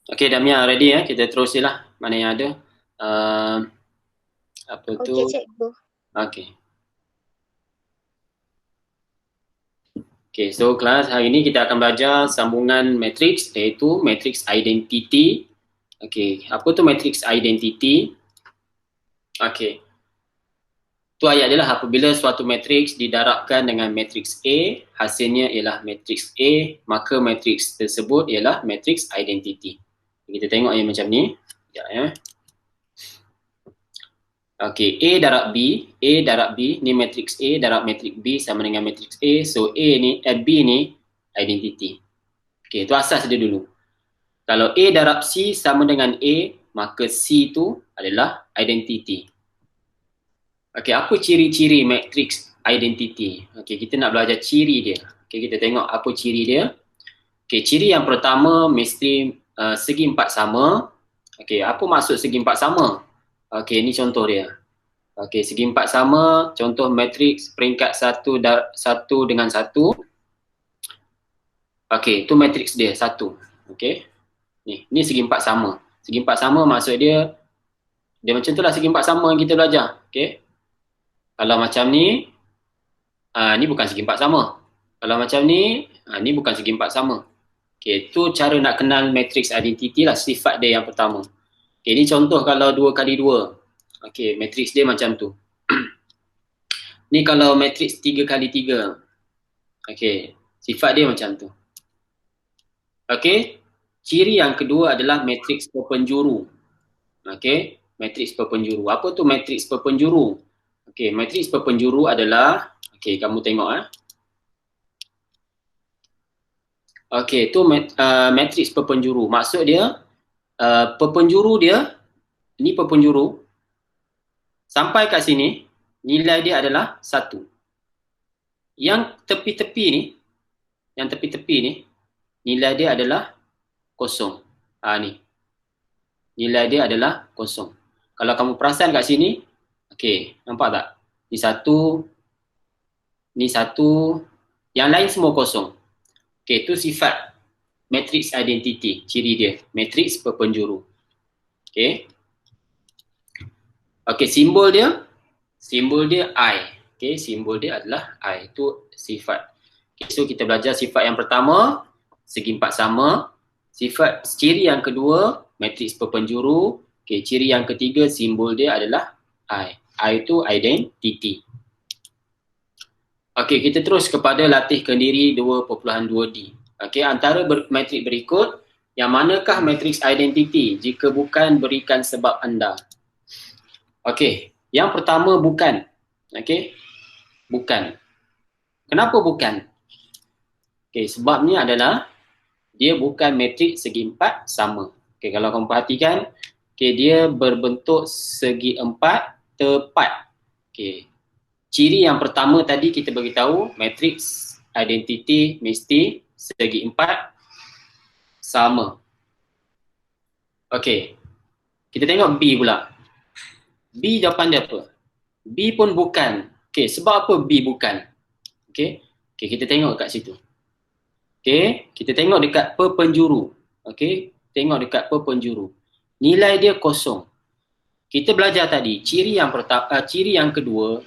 Okey, Damia ready ya? Kita terus je lah. Mana yang ada. Apa tu? Okey, cikgu. Okey. Okay, so kelas hari ini kita akan belajar sambungan matrix iaitu matrix identity. Okay, apa tu matrix identity? Okay, tu ayat dia lah, apabila suatu matrix didarabkan dengan matrix A, hasilnya ialah matrix A, maka matrix tersebut ialah matrix identity. Kita tengok yang macam ni. Sekejap ya. Okey, A darab B ni matrix A darab matrix B sama dengan matrix A. So A ni, B ni identity. Okey, itu asas dia dulu. Kalau A darab C sama dengan A, maka C tu adalah identity. Okey, apa ciri-ciri matrix identity? Okey, kita nak belajar ciri dia. Okey, kita tengok apa ciri dia. Okey, ciri yang pertama mesti segi empat sama. Okey, apa maksud segi empat sama? Okey, ini contoh dia. Okey, segi empat sama, contoh matrix peringkat satu dengan satu. Okey, itu matrix dia, satu. Okey, ni segi empat sama. Segi empat sama maksud dia macam tu lah segi empat sama yang kita belajar. Okey, kalau macam ni, ni bukan segi empat sama. Kalau macam ni, ni bukan segi empat sama. Okey, tu cara nak kenal matrix identity lah, sifat dia yang pertama. Okey, ni contoh kalau 2 kali 2. Okey, matrix dia macam tu. Ni kalau matrix 3 kali 3. Okey, sifat dia macam tu. Okey, ciri yang kedua adalah matrix perpenjuru. Okey, matrix perpenjuru. Apa tu matrix perpenjuru? Okey, matrix perpenjuru adalah, okey, kamu tengok Okey, tu matrix perpenjuru. Maksud dia perpenjuru dia, ni perpenjuru. Sampai kat sini, nilai dia adalah 1. Yang tepi-tepi ni, nilai dia adalah kosong. Ni. Nilai dia adalah kosong. Kalau kamu perasan kat sini, okey, nampak tak? Ni satu, yang lain semua kosong. Okey, tu sifat matrix identity, ciri dia, matrix perpenjuru. Okey. Okey, simbol dia I. Okey, simbol dia adalah I. Itu sifat. Okay, so kita belajar sifat yang pertama, segi empat sama. Sifat ciri yang kedua, matrix perpenjuru. Okey, ciri yang ketiga, simbol dia adalah I. I itu identity. Okey, kita terus kepada latih kendiri 2.2D. Okey, antara matrik berikut, yang manakah matrix identity jika bukan berikan sebab anda? Okey, yang pertama bukan. Okey, bukan. Kenapa bukan? Okey, sebabnya adalah dia bukan matrix segi empat sama. Okey, kalau kamu perhatikan, okey, dia berbentuk segi empat tepat. Okey, ciri yang pertama tadi kita beritahu, matrix identity mesti segi empat sama. Okey, kita tengok B pula. B jawapan dia apa? B pun bukan. Okey, sebab apa B bukan? Okey, kita tengok kat situ. Okey, kita tengok dekat perpenjuru. Okey, tengok dekat perpenjuru. Nilai dia kosong. Kita belajar tadi, ciri yang kedua,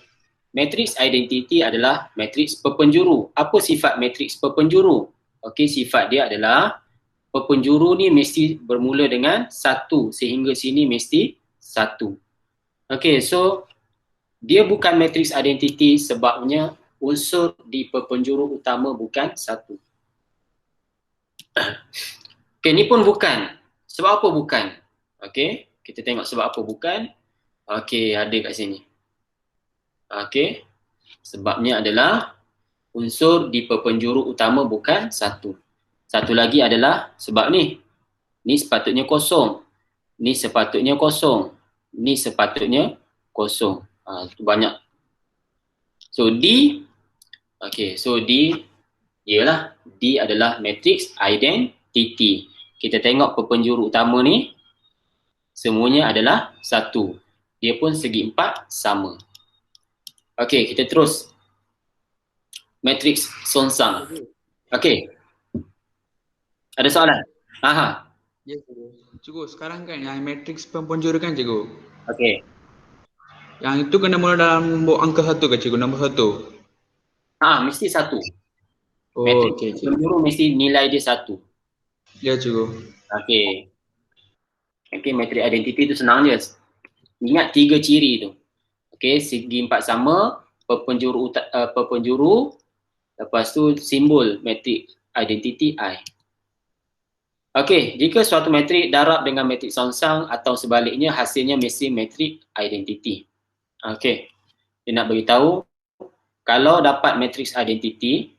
matrix identity adalah matrix perpenjuru. Apa sifat matrix perpenjuru? Okey, sifat dia adalah perpenjuru ni mesti bermula dengan 1 sehingga sini mesti 1. Okey, so dia bukan matrix identity sebabnya unsur di perpenjuru utama bukan 1. Okey, ni pun bukan. Sebab apa bukan? Okey, kita tengok sebab apa bukan. Okey, ada kat sini. Okey, sebabnya adalah unsur di perpenjuru utama bukan 1. Satu lagi adalah sebab ni. Ni sepatutnya kosong. Ni sepatutnya kosong. Ni sepatutnya kosong. Itu banyak. So D, okay, so D, ialah D adalah matrix identity. Kita tengok perpenjuru utama ni, semuanya adalah 1. Dia pun segi 4 sama. Okay, kita terus. Matrix Sonsang. Okay. Ada soalan? Aha. Ya, cikgu. Cikgu, sekarang kan yang matriks penjuru kan, cikgu. Okey. Yang itu kena mula dalam angka satu ke, cikgu? Nombor satu. Mesti satu. Oh, Matriks okey, cikgu. penjuru mesti nilai dia satu. Ya, cikgu. Okey. Okey, matrik identiti tu senang je. Ingat 3 ciri tu. Okey, segi empat sama, perpenjuru, lepas tu simbol matrik identiti I. Okey, jika suatu matrik darab dengan matrik songsang atau sebaliknya, hasilnya mesti matrik identiti. Okey, dia nak beritahu kalau dapat matrik identiti,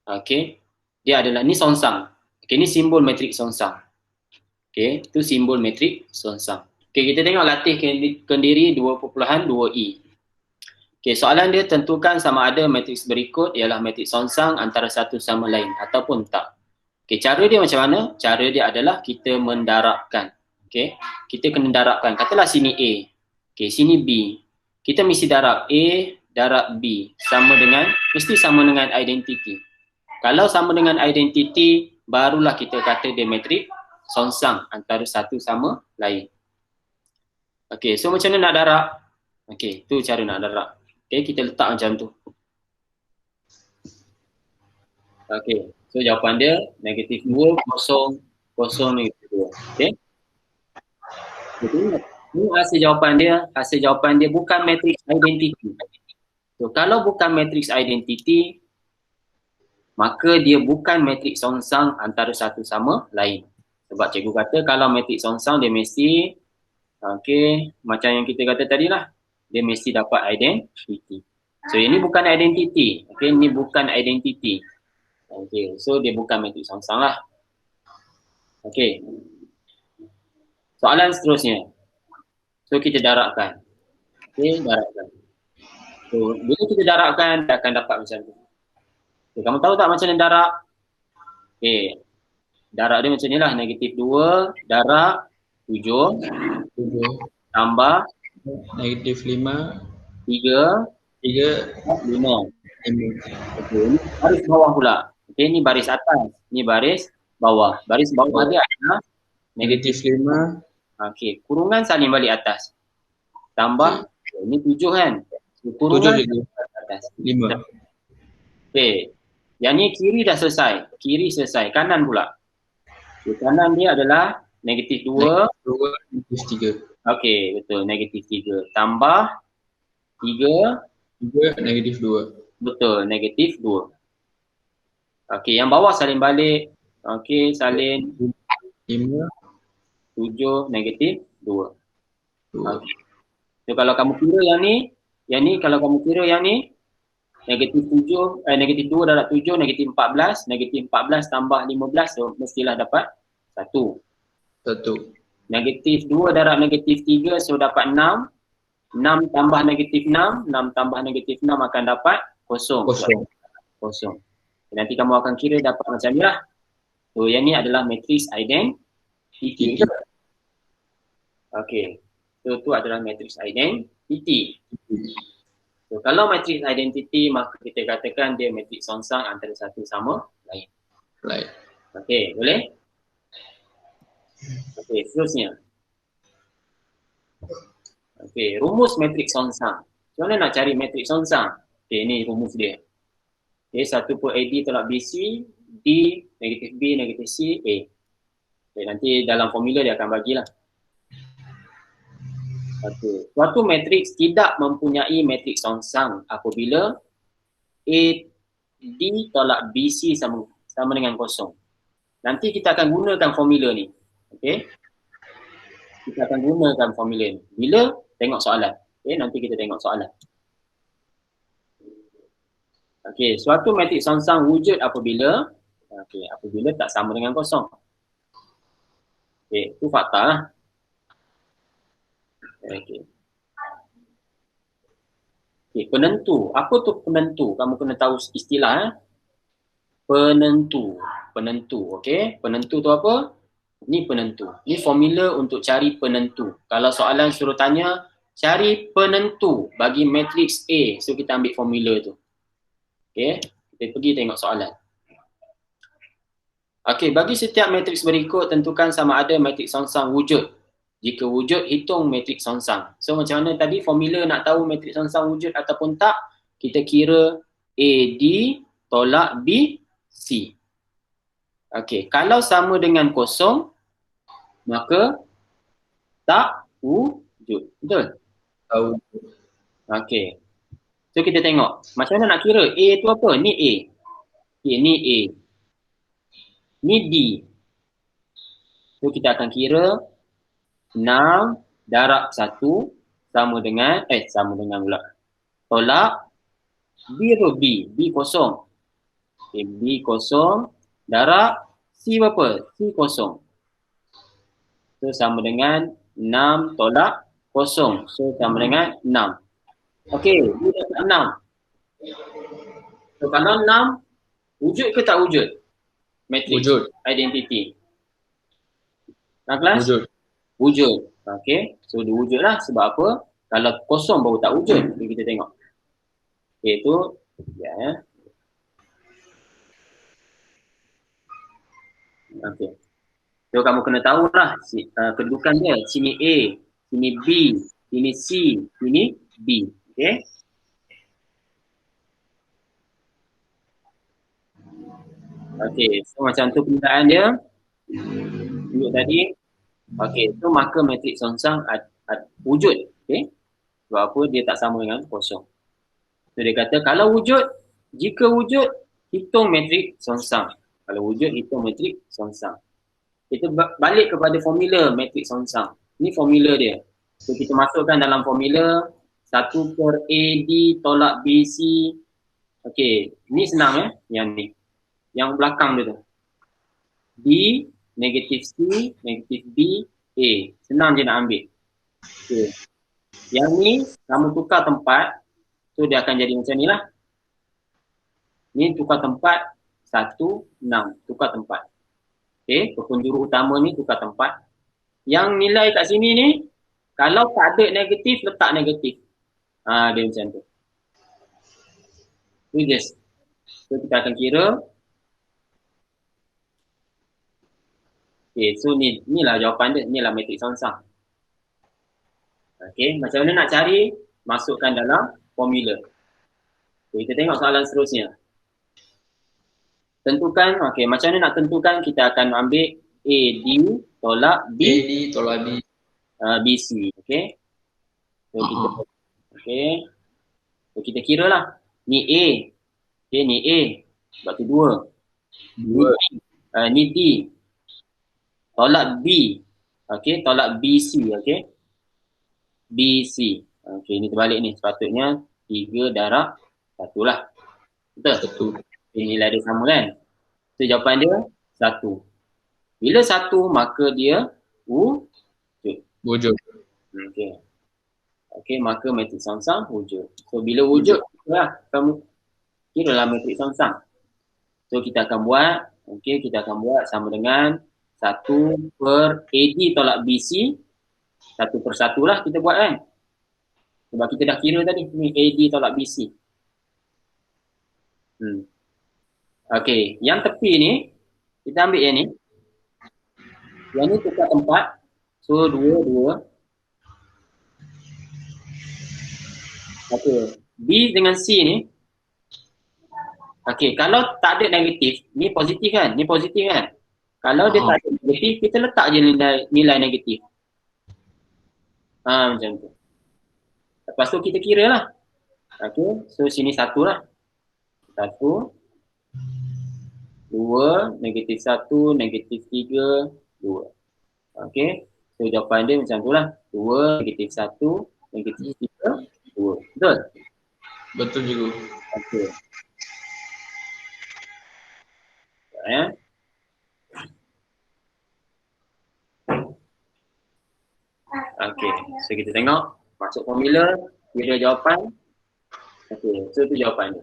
okey, dia adalah ni songsang. Okey, ni simbol matrik songsang. Okey, tu simbol matrik songsang. Okey, kita tengok latih kendiri 2.2i. Okey, soalan dia tentukan sama ada matriks berikut ialah matriks songsang antara satu sama lain ataupun tak. Okey, cara dia macam mana? Cara dia adalah kita mendarabkan. Okey, kita kena darabkan. Katalah sini A. Okey, sini B. Kita mesti darab A darab B mesti sama dengan identiti. Kalau sama dengan identiti, barulah kita kata dia matrik songsang antara satu sama lain. Okey, so macam mana nak darab? Okey, tu cara nak darab. Okey, kita letak macam tu. Okey, so jawapan dia negatif 2, kosong, kosong, negatif 2. Okey. Jadi, ni hasil jawapan dia bukan matriks identiti. So, kalau bukan matriks identiti, maka dia bukan matriks songsang antara satu sama lain. Sebab cikgu kata kalau matriks songsang dia mesti, okey, macam yang kita kata tadi lah, dia mesti dapat identiti. So, ini bukan identiti. Okey, ini bukan identiti. Okey, so dia bukan matriks songsang lah. Okey. Soalan seterusnya. So kita darabkan. Okey, darabkan. So bila kita darabkan, dia akan dapat macam tu. Okay, kamu tahu tak macam mana darab? Okey. Darab dia macam ni lah. Negatif 2 darab 7 tambah Negatif 5. 3 5. Okey, ini baris bawah pula. Okey, ni baris atas. Ni baris bawah. Baris bawah dia adalah Negatif 5. Okey, kurungan salin balik atas. Tambah, ini 7 kan? Kurungan 7 atas. 5. Okey, yang ni kiri dah selesai. Kiri selesai. Kanan pula. Okay, kanan dia adalah negatif 2. Negatif 3. Okey, betul. Negatif 3. Tambah 3. 3 negatif 2. Betul, negatif 2. Okey, yang bawah salin balik. Okey, salin 5. 7, negatif 2. Okey. So kalau kamu kira yang ni kalau kamu kira yang ni negatif 2 darab 7, negatif 14, negatif 14 tambah 15, so mestilah dapat 1. Negatif 2 darab negatif 3, so dapat 6. 6 tambah negatif 6, 6 tambah negatif 6 akan dapat kosong. Nanti kamu akan kira dapat macam ni lah. So yang ni adalah matriks identiti. Okey. So tu adalah matriks identiti. So kalau matriks identiti, maka kita katakan dia matriks songsang antara satu sama lain. Okey, boleh? Okey, seterusnya. Okey, rumus matriks songsang. Macam mana nak cari matriks songsang? Okey, ni rumus dia. Okey, 1 per AD tolak BC, D, negatif B, negatif C, A. Okey, nanti dalam formula dia akan bagilah. Okey, suatu matriks tidak mempunyai matriks songsang apabila AD tolak BC sama dengan kosong. Nanti kita akan gunakan formula ni. Okey. Kita akan gunakan formula ni. Bila? Tengok soalan. Okey, nanti kita tengok soalan. Okey, suatu matriks songsang wujud apabila tak sama dengan kosong. Okey, itu fakta lah. Okey. Okey, penentu. Apa tu penentu? Kamu kena tahu istilah. Penentu. Okey. Penentu tu apa? Ni penentu. Ni formula untuk cari penentu. Kalau soalan suruh tanya, cari penentu bagi matriks A. So kita ambil formula tu. Okey. Kita pergi tengok soalan. Okey, bagi setiap matriks berikut, tentukan sama ada matriks songsang wujud. Jika wujud, hitung matriks songsang. So, macam mana tadi formula nak tahu matriks songsang wujud ataupun tak? Kita kira AD tolak BC. Okey, kalau sama dengan kosong, maka tak wujud. Betul? Tahu. Okey. So, kita tengok. Macam mana nak kira? A tu apa? Ni A. Okay, ni A. Ni B. So, kita akan kira 6 darab 1 sama dengan pula. Tolak B apa? B kosong. Okay, B kosong darab C berapa? C kosong. So, sama dengan 6 tolak kosong. So, sama dengan 6. Okey, B dapat 6. So, kalau 6, wujud ke tak wujud? Matrix Wujud. identity. Nak kelas? Wujud. Wujud. Okey, so dia wujud lah. Sebab apa? Kalau kosong baru tak wujud. Jadi kita tengok. Okey, tu ya. Okey. So kamu kena tahu lah kedudukan dia. Sini A, sini B, sini C, sini B. Okey. Okey, so macam tu penggunaan dia. Tunjuk tadi. Okey, so maka matriks songsang wujud. Okey. Sebab apa? Dia tak sama dengan kosong. So dia kata kalau wujud, jika wujud, hitung matriks songsang. Kalau wujud, hitung matriks songsang. Kita balik kepada formula matriks songsang. Ini formula dia. So kita masukkan dalam formula 1 per AD tolak BC. Okey, ni senang yang ni. Yang belakang dia tu. B, negatif C, negatif B, A. Senang je nak ambil. Okay. Yang ni, kamu tukar tempat. So, dia akan jadi macam ni lah. Ni tukar tempat 1, 6. Tukar tempat. Okay, penjuru utama ni tukar tempat. Yang nilai kat sini ni, kalau tak ada negatif, letak negatif. Dia macam tu. Ini just. So, kita akan kira. Okay, so ni lah jawapan dia. Ni lah matriks songsang. Okay, macam mana nak cari? Masukkan dalam formula. Okay, kita tengok soalan seterusnya. Tentukan, okay, macam mana nak tentukan? Kita akan ambil AD tolak B. AD tolak B. BC, okay. So, kita kira lah. Ni A. Okay, ni A. Sebab tu 2. Ni D. Tolak B. Okay, tolak BC, okay. BC. Okay, ni terbalik ni. Sepatutnya 3 darab 1 lah. Betul? 1. Nilai dia sama kan? So, jawapan dia 1. Bila 1, maka dia wujud. Okay. Okay, maka matriks songsang wujud. So, bila wujud, kamu kira lah matriks songsang. So, kita akan buat, okay, kita akan buat sama dengan 1 per AD tolak BC. 1 per 1 lah kita buat kan. Sebab kita dah kira tadi. Ni AD tolak BC. Okay. Yang tepi ni. Kita ambil yang ni. Yang ni tukar tempat. So 2. Okay. B dengan C ni. Okay. Kalau tak ada negatif. Ni positif kan? Ni positif kan? Kalau dia tak ada negatif, kita letak je nilai negatif. Macam tu. Lepas tu kita kira lah. Okay, so sini 1 lah. 1, 2, negatif 1, negatif 3, 2. Okay, so jawapan dia macam tu lah. 2, negatif 1, negatif 3, 2. Betul? Betul juga. Okay. Okay, so kita tengok. Masuk formula, kira jawapan. Okay, so tu jawapan dia.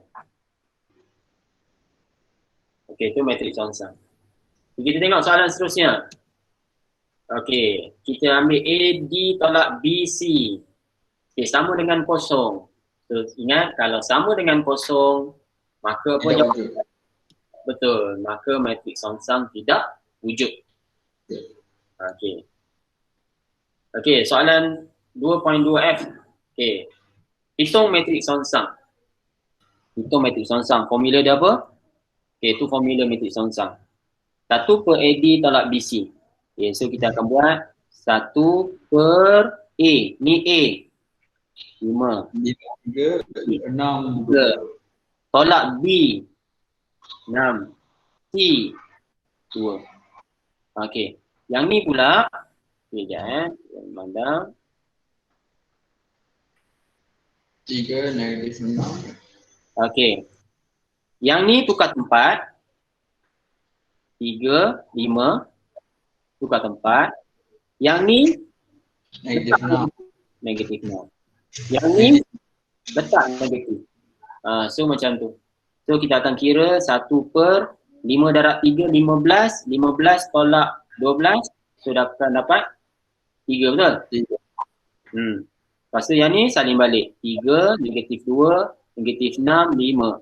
Okay, tu matriks songsang. Kita tengok soalan seterusnya. Okay, kita ambil AD tolak BC. Okay, sama dengan kosong. So, ingat kalau sama dengan kosong, maka apa jawapan? Betul. Maka matriks songsang tidak wujud. Okey. Okey, soalan 2.2F. Okey. Hitung matriks songsang. Hitung matriks songsang. Formula dia apa? Okey, itu formula matriks songsang. 1 per AD tolak BC. Okey, so kita akan buat 1 per A. Ni A. 5. 3, 6, 3. Tolak B. 6. C. 2. Okey. Yang ni pula. Sekejap Mandang. 3, -6. Okey. Yang ni tukar tempat. 3, 5. Tukar tempat. Yang ni -6. negatif 6. Yang ni letak negatif. So macam tu. So kita akan kira 1 per 5 darab 3, 15. 15 tolak 12. So dapat 3, betul? 3. Lepas tu yang ni saling balik. 3, negatif 2, negatif 6, 5.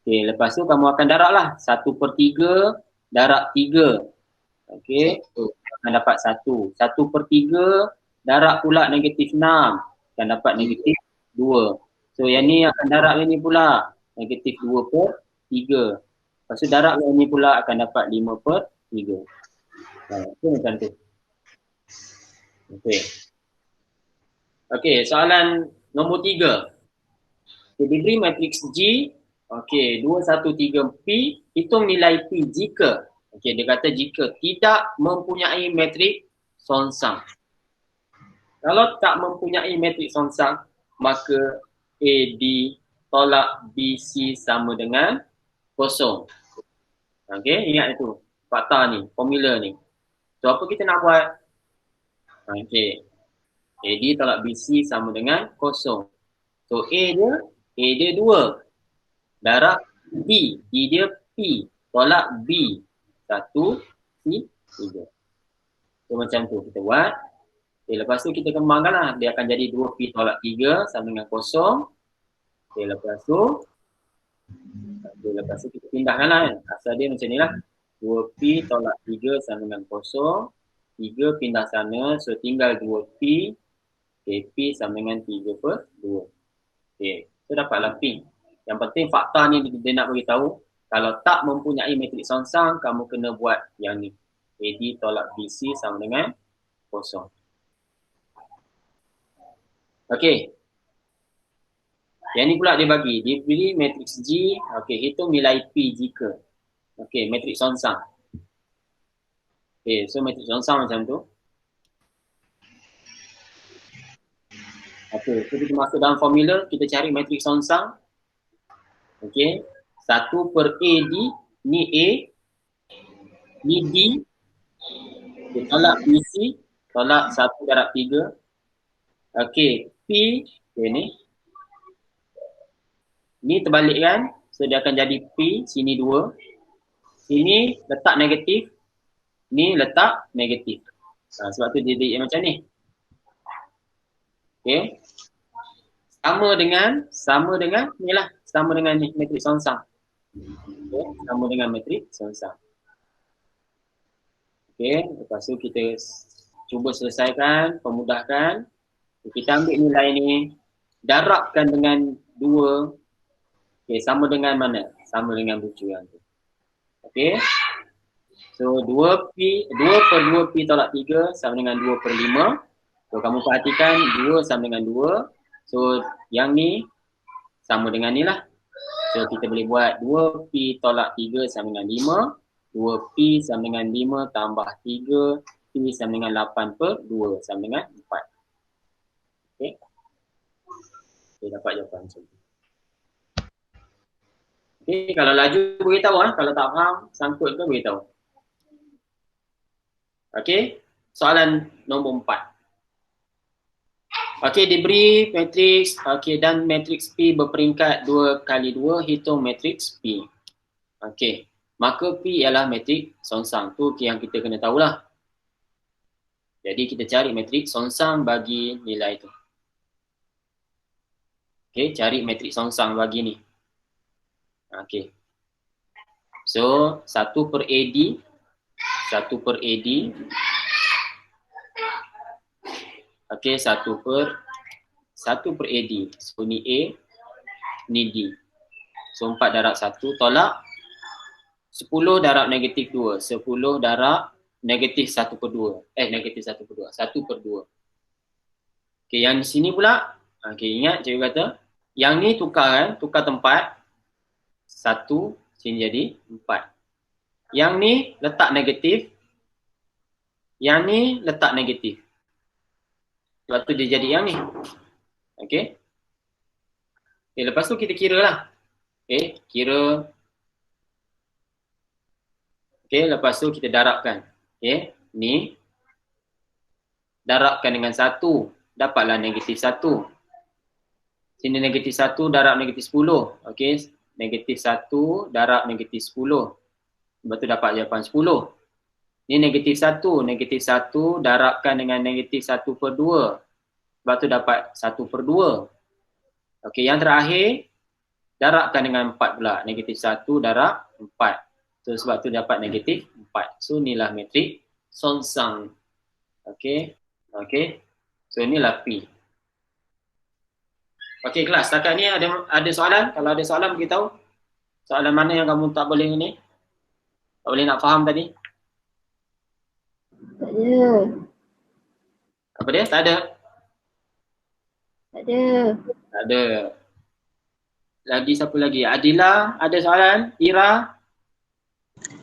Okay, lepas tu kamu akan darab lah. 1 per 3 darab 3. Okay, akan dapat 1. 1 per 3 darab pula negatif 6. Akan dapat negatif 2. So yang ni akan darab yang ni pula. Negatif 2 per 3. Lepas tu darab yang ni pula akan dapat 5 per 3. So macam tu. Okay. Okay, soalan nombor 3. Okay, diberi matriks G. Okay, 2, 1, 3 P. Hitung nilai P jika. Okay, dia kata jika tidak mempunyai matriks songsang. Kalau tak mempunyai matriks songsang, maka AD tolak BC sama dengan kosong. Okay, ingat itu. Fakta ni, formula ni. So, apa kita nak buat? Okay. AD tolak BC sama dengan kosong. So, A dia 2. Darab B. D dia P. Tolak B. 1, C, 3. So, macam tu kita buat. Okay, lepas tu kita kembangkan lah. Dia akan jadi 2P tolak 3 sama dengan kosong. Okay, lepas tu kita pindahkan lah kan. Asal dia macam ni lah. 2P tolak 3 sama dengan kosong. 3 pindah sana. So, tinggal 2P. Okay, P sama dengan 3 per 2. Okay, so dapatlah P. Yang penting fakta ni dia nak beritahu. Kalau tak mempunyai matriks songsang, kamu kena buat yang ni. AD tolak BC sama dengan kosong. Okey. Yang ni pula dia bagi. Dia beri matriks G. Okey, hitung nilai P jika. Okey, matriks songsang. Okey, so matriks songsang macam tu. Okey, so kita masuk dalam formula. Kita cari matriks songsang. Okey. 1 per AD. Ni A. Ni D. Okay, tolak BC. Tolak 1 darab 3. Okey, P. Okay, ni. Ni terbalik kan. So dia akan jadi P. Sini 2. Sini letak negatif. Ni letak negatif. Sebab tu dia jadi macam ni. Okay. Sama dengan ni lah. Sama dengan matriks songsang. Okay. Sama dengan matriks songsang. Okay. Lepas tu kita cuba selesaikan, pemudahkan. Kita ambil nilai ni. Darabkan dengan 2. Okay. Sama dengan mana? Sama dengan bucu yang tu. Okay. So 2 per 2P tolak 3 sama dengan 2 per 5. So kamu perhatikan 2 sama dengan 2. So yang ni sama dengan ni lah. So kita boleh buat 2P tolak 3 sama dengan 5. 2P sama dengan 5 tambah 3. P sama dengan 8 per 2 sama dengan 4. Okay. Okay, dapat jawapan macam tu. Okay, kalau laju beritahu lah. Kalau tak faham, sangkut ke beritahu. Okay, soalan nombor 4. Okay, diberi matriks, okay, dan matriks P berperingkat 2 kali 2, hitung matriks P. Okay, maka P ialah matriks songsang. Tu yang kita kena tahulah. Jadi kita cari matriks songsang bagi nilai tu. Okay, cari matriks songsang bagi ni. Okay. So 1 per AD, 1 per AD, okey, 1 per AD. So ni A, ni D. So 4 darab 1 tolak 10 darab negatif 2. 10 darab negatif 1 per 2. Negatif 1 per 2. 1 per 2. Okey, yang di sini pula, okey, ingat cikgu kata, yang ni tukar kan, tukar tempat. 1 sini jadi 4. Yang ni letak negatif. Yang ni letak negatif. Sebab tu dia jadi yang ni. Okey. Okay, lepas tu kita kira lah. Okey, kira. Okey, lepas tu kita darabkan. Okey, ni darabkan dengan 1. Dapatlah negatif 1. Sini negatif 1 darab negatif 10. Okey, negatif 1 darab negatif 10. Lepas tu dapat jawapan 10. Ni negatif 1. Negatif 1 darabkan dengan negatif 1 per 2. Sebab tu dapat 1 per 2. Okey, yang terakhir darabkan dengan 4 pula. Negatif 1 darab 4. So sebab tu dapat negatif 4. So inilah metrik Sonsang. Okey. Okey. So inilah P. Okey kelas, setakat ni ada soalan? Kalau ada soalan beritahu. Soalan mana yang kamu tak boleh ni? Tak boleh nak faham tadi? Tak ada. Apa dia? Tak ada? Tak ada. Tak ada. Lagi siapa lagi? Adila, ada soalan? Ira?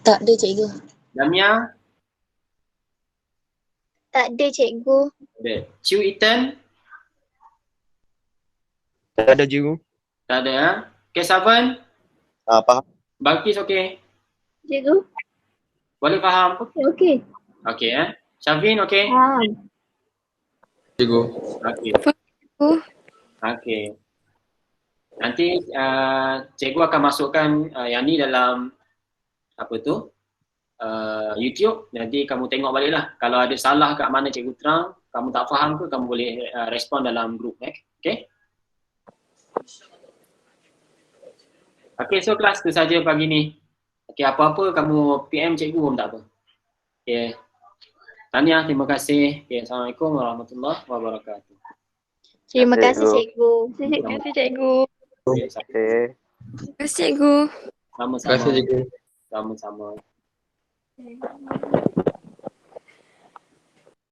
Tak ada cikgu. Damia? Tak ada cikgu. Ada. Chu Ethan? Tak ada cikgu. Tak ada ha? Okay, Savan? Faham. Balkis okey? Cikgu? Boleh faham? Okey. Okey Syafin okey? Faham. Cikgu. Okey. Oh. Okey. Nanti cikgu akan masukkan yang ni dalam apa tu? YouTube. Nanti kamu tengok balik lah. Kalau ada salah kat mana cikgu terang, kamu tak faham ke, kamu boleh respon dalam grup. Okey? Okey, so kelas tu saja pagi ni. Okey, apa-apa kamu PM cikgu pun tak apa. Okey. Tahniah, terima kasih. Okey, Assalamualaikum warahmatullahi wabarakatuh. Terima kasih cikgu. Terima kasih cikgu. Okey, Terima kasih cikgu. Terima sama-sama. kasih cikgu. Sama-sama.